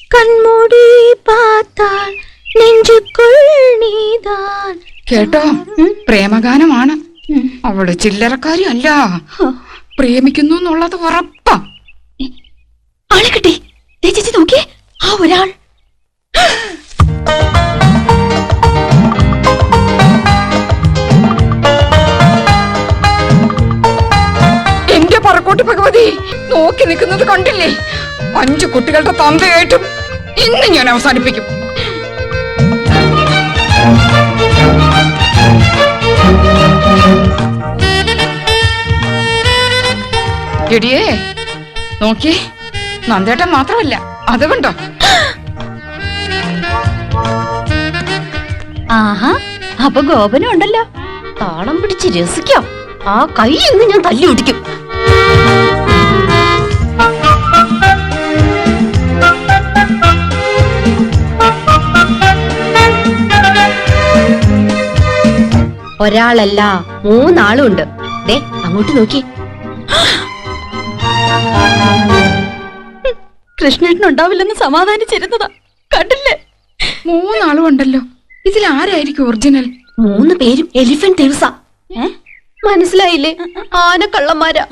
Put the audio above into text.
കൺമൂടി പാത്താൽ നെഞ്ചുക്കുൾ നീതാൻ. കേട്ടോ, പ്രേമഗാനമാണ്. അവള് ചില്ലറക്കാരി അല്ല, പ്രേമിക്കുന്നു എന്നുള്ളത് ഉറപ്പാ. ആളെ കിട്ടി. ചേച്ചി നോക്കിയേ, ആ ഒരാൾ. എന്റെ പറക്കോട്ട് ഭഗവതി, നോക്കി നിൽക്കുന്നത് കണ്ടില്ലേ? 5 കുട്ടികളുടെ തന്തയായിട്ടും ഇന്ന് ഞാൻ അവസാനിപ്പിക്കും. എടിയേ നോക്കിയേ, നന്ദേട്ടൻ മാത്രമല്ല, അത് കണ്ടോ? ആഹാ, അപ്പൊ ഗോപനും ഉണ്ടല്ലോ. താളം പിടിച്ച് രസിക്കാം. ആ കൈ ഇന്ന് ഞാൻ തല്ലി ഒടിക്കും. ഒരാളല്ല, 3 ആളുണ്ട്. ദേ അങ്ങോട്ട് നോക്കി. കൃഷ്ണേട്ടനുണ്ടാവില്ലെന്ന് സമാധാനിച്ചിരുന്നതാ, കണ്ടില്ലേ? 3 ആളും ഉണ്ടല്ലോ. ഇതിൽ ആരായിരിക്കും ഒറിജിനൽ? 3 പേരും എലിഫന്റ് ദിവസ. മനസ്സിലായില്ലേ? ആനക്കള്ളന്മാരാ.